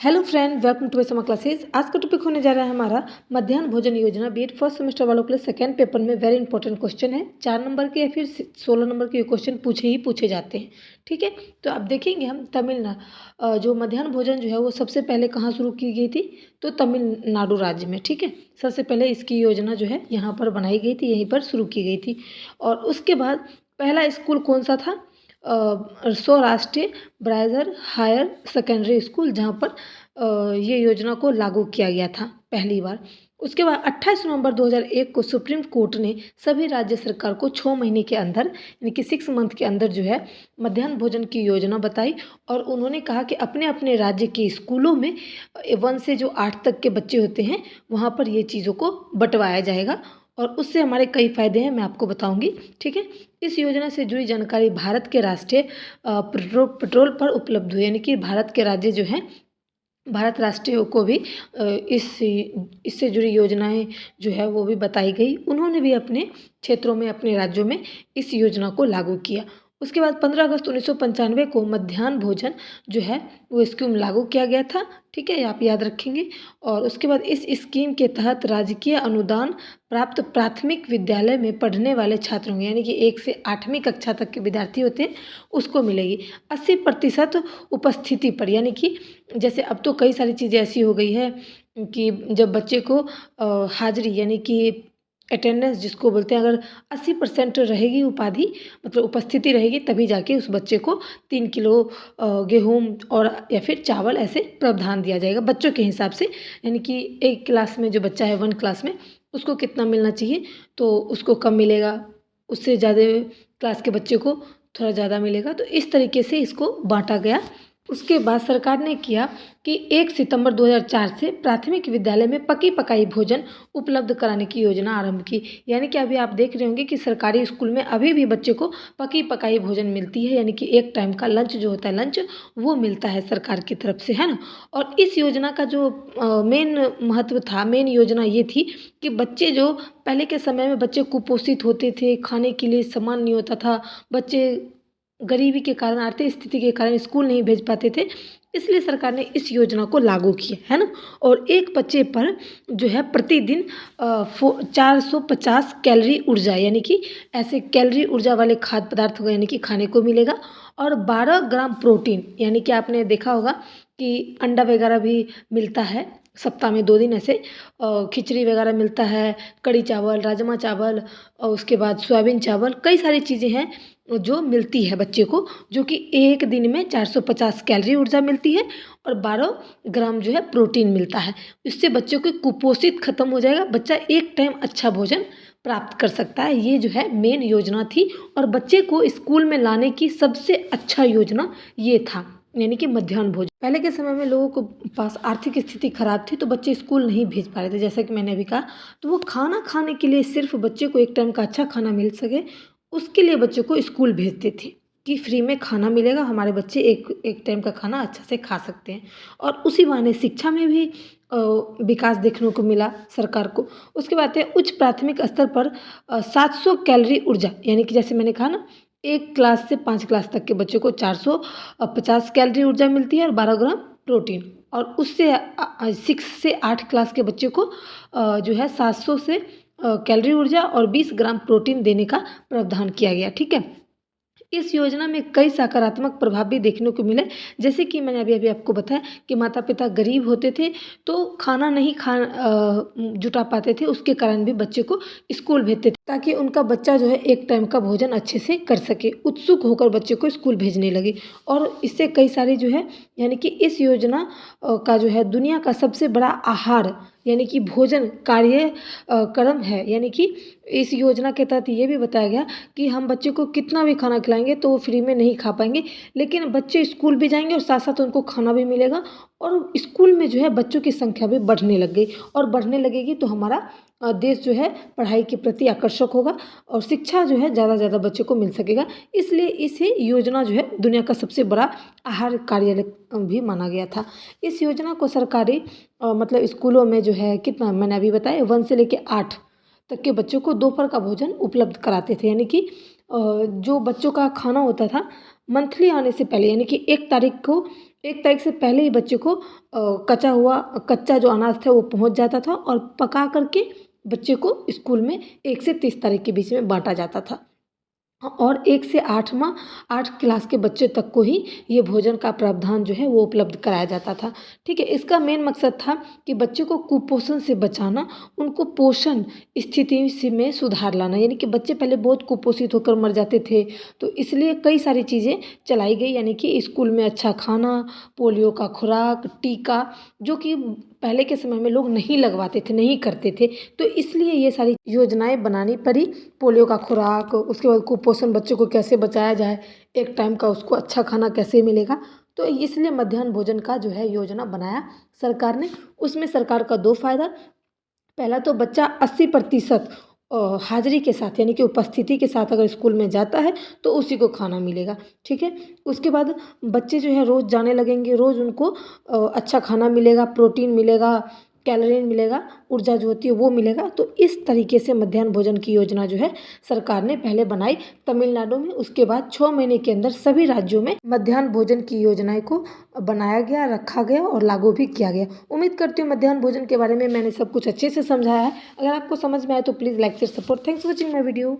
Hello friend, welcome to summer classes. आज का topic होने जा रहा है हमारा मध्याह्न भोजन योजना। बीएड फर्स्ट सेमेस्टर वालों के लिए सेकंड पेपर में वेरी इंपॉर्टेंट क्वेश्चन है। 4 नंबर के या फिर 16 नंबर के क्वेश्चन पूछे जाते हैं। ठीक है, तो अब देखेंगे हम तमिलनाडु जो मध्याह्न भोजन जो है वो सबसे पहले कहाँ शुरू की गई थी, तो तमिलनाडु राज्य में। ठीक है, सबसे पहले इसकी योजना जो है यहाँ पर बनाई गई थी, यहीं पर शुरू की गई थी। और उसके बाद पहला स्कूल कौन सा था, सौराष्ट्रीय ब्राइजर हायर सेकेंडरी स्कूल, जहाँ पर ये योजना को लागू किया गया था पहली बार। उसके बाद 28 नवंबर 2001 को सुप्रीम कोर्ट ने सभी राज्य सरकार को 6 महीने के अंदर यानी कि 6 मंथ के अंदर जो है मध्याह्न भोजन की योजना बताई। और उन्होंने कहा कि अपने अपने राज्य के स्कूलों में 1 से जो 8 तक के बच्चे होते हैं वहाँ पर ये चीज़ों को बंटवाया जाएगा और उससे हमारे कई फ़ायदे हैं, मैं आपको बताऊंगी। ठीक है, इस योजना से जुड़ी जानकारी भारत के राष्ट्रीय पेट्रोल पर उपलब्ध हुई, यानी कि भारत के राज्य जो हैं, भारत राष्ट्रीय को भी इससे जुड़ी योजनाएं जो है वो भी बताई गई। उन्होंने भी अपने क्षेत्रों में, अपने राज्यों में इस योजना को लागू किया। उसके बाद 15 अगस्त 1995 को मध्याह्न भोजन जो है वो स्कीम लागू किया गया था। ठीक है, आप याद रखेंगे। और उसके बाद इस स्कीम के तहत राजकीय अनुदान प्राप्त प्राथमिक विद्यालय में पढ़ने वाले छात्रों यानी कि 1 से 8वीं कक्षा तक के विद्यार्थी होते हैं उसको मिलेगी 80% उपस्थिति पर। यानी कि जैसे अब तो कई सारी चीज़ें ऐसी हो गई है कि जब बच्चे को हाजिरी यानी कि अटेंडेंस जिसको बोलते हैं, अगर 80% रहेगी उपाधि मतलब उपस्थिति रहेगी तभी जाके उस बच्चे को 3 किलो गेहूँ और या फिर चावल ऐसे प्रावधान दिया जाएगा बच्चों के हिसाब से। यानी कि एक क्लास में जो बच्चा है 1 क्लास में उसको कितना मिलना चाहिए, तो उसको कम मिलेगा, उससे ज़्यादा क्लास के बच्चे को थोड़ा ज़्यादा मिलेगा। तो इस तरीके से इसको बांटा गया। उसके बाद सरकार ने किया कि 1 सितंबर 2004 से प्राथमिक विद्यालय में पकी पकाई भोजन उपलब्ध कराने की योजना आरंभ की। यानी कि अभी आप देख रहे होंगे कि सरकारी स्कूल में अभी भी बच्चे को पकी पकाई भोजन मिलती है, यानी कि एक टाइम का लंच जो होता है लंच वो मिलता है सरकार की तरफ से, है ना। और इस योजना का जो मेन महत्व था, मेन योजना ये थी कि बच्चे जो पहले के समय में बच्चे कुपोषित होते थे, खाने के लिए सामान नहीं होता था, बच्चे गरीबी के कारण, आर्थिक स्थिति के कारण स्कूल नहीं भेज पाते थे, इसलिए सरकार ने इस योजना को लागू किया, है ना। और एक बच्चे पर जो है प्रतिदिन 450 कैलोरी ऊर्जा यानी कि ऐसे कैलोरी ऊर्जा वाले खाद्य पदार्थ यानी कि खाने को मिलेगा। और 12 ग्राम प्रोटीन, यानी कि आपने देखा होगा कि अंडा वगैरह भी मिलता है सप्ताह में 2 दिन ऐसे, खिचड़ी वगैरह मिलता है, कड़ी चावल, राजमा चावल और उसके बाद सोयाबीन चावल, कई सारी चीज़ें हैं जो मिलती है बच्चे को, जो कि एक दिन में 450 कैलोरी ऊर्जा मिलती है और 12 ग्राम जो है प्रोटीन मिलता है। इससे बच्चे को कुपोषित खत्म हो जाएगा, बच्चा एक टाइम अच्छा भोजन प्राप्त कर सकता है। ये जो है मेन योजना थी और बच्चे को स्कूल में लाने की सबसे अच्छा योजना ये था, यानी कि मध्याह्न भोजन। पहले के समय में लोगों को पास आर्थिक स्थिति खराब थी तो बच्चे स्कूल नहीं भेज पा रहे थे, जैसा कि मैंने अभी कहा। तो वो खाना खाने के लिए, सिर्फ बच्चे को एक टाइम का अच्छा खाना मिल सके उसके लिए बच्चों को स्कूल भेजते थे कि फ्री में खाना मिलेगा, हमारे बच्चे एक टाइम का खाना अच्छा से खा सकते हैं। और उसी बहाने शिक्षा में भी विकास देखने को मिला सरकार को। उसके बाद है उच्च प्राथमिक स्तर पर 700 कैलोरी ऊर्जा, यानी कि जैसे मैंने कहा ना, 1 क्लास से 5 क्लास तक के बच्चों को 450 कैलोरी ऊर्जा मिलती है और 12 ग्राम प्रोटीन। और उससे 6 से 8 क्लास के बच्चे को जो है 700 से कैलोरी ऊर्जा और 20 ग्राम प्रोटीन देने का प्रावधान किया गया। ठीक है, इस योजना में कई सकारात्मक प्रभाव भी देखने को मिले, जैसे कि मैंने अभी अभी आपको बताया कि माता पिता गरीब होते थे तो खाना नहीं जुटा पाते थे, उसके कारण भी बच्चे को स्कूल भेजते थे ताकि उनका बच्चा जो है एक टाइम का भोजन अच्छे से कर सके, उत्सुक होकर बच्चे को स्कूल भेजने लगे। और इससे कई सारी जो है, यानी कि इस योजना का जो है दुनिया का सबसे बड़ा आहार यानी कि भोजन कार्यक्रम है। यानी कि इस योजना के तहत ये भी बताया गया कि हम बच्चे को कितना भी खाना खिलाएंगे तो वो फ्री में नहीं खा पाएंगे, लेकिन बच्चे स्कूल भी जाएंगे और साथ साथ उनको खाना भी मिलेगा और स्कूल में जो है बच्चों की संख्या भी बढ़ने लग गई। और बढ़ने लगेगी तो हमारा देश जो है पढ़ाई के प्रति आकर्षक होगा और शिक्षा जो है ज़्यादा ज़्यादा बच्चे को मिल सकेगा। इसलिए इसे योजना जो है दुनिया का सबसे बड़ा आहार कार्यालय भी माना गया था। इस योजना को सरकारी मतलब स्कूलों में जो है कितना मैंने अभी बताया 1 से लेके 8 तक के बच्चों को दोपहर का भोजन उपलब्ध कराते थे। यानी कि जो बच्चों का खाना होता था मंथली आने से पहले, यानी कि 1 तारीख को 1 तारीख से पहले ही बच्चे को कच्चा जो अनाज था वो पहुंच जाता था और पका करके बच्चे को स्कूल में 1 से 30 तारीख के बीच में बांटा जाता था। और 1 से 8 क्लास के बच्चे तक को ही ये भोजन का प्रावधान जो है वो उपलब्ध कराया जाता था। ठीक है, इसका मेन मकसद था कि बच्चे को कुपोषण से बचाना, उनको पोषण स्थिति में सुधार लाना। यानी कि बच्चे पहले बहुत कुपोषित होकर मर जाते थे, तो इसलिए कई सारी चीज़ें चलाई गई। यानी कि स्कूल में अच्छा खाना, पोलियो का खुराक, टीका, जो कि पहले के समय में लोग नहीं लगवाते थे, नहीं करते थे, तो इसलिए ये सारी योजनाएं बनानी पड़ी। पोलियो का खुराक, उसके बाद कुपोषण बच्चों को कैसे बचाया जाए, एक टाइम का उसको अच्छा खाना कैसे मिलेगा, तो इसलिए मध्याह्न भोजन का जो है योजना बनाया सरकार ने। उसमें सरकार का 2 फ़ायदा, पहला तो बच्चा 80% हाज़िरी के साथ यानी कि उपस्थिति के साथ अगर स्कूल में जाता है तो उसी को खाना मिलेगा। ठीक है, उसके बाद बच्चे जो है रोज़ जाने लगेंगे, रोज़ उनको अच्छा खाना मिलेगा, प्रोटीन मिलेगा, कैलोरी मिलेगा, ऊर्जा जो होती है वो मिलेगा। तो इस तरीके से मध्याह्न भोजन की योजना जो है सरकार ने पहले बनाई तमिलनाडु में, उसके बाद 6 महीने के अंदर सभी राज्यों में मध्याह्न भोजन की योजनाएं को बनाया गया, रखा गया और लागू भी किया गया। उम्मीद करती हूँ मध्याह्न भोजन के बारे में मैंने सब कुछ अच्छे से समझाया है। अगर आपको समझ में आए तो please like share support. Thanks for watching my video.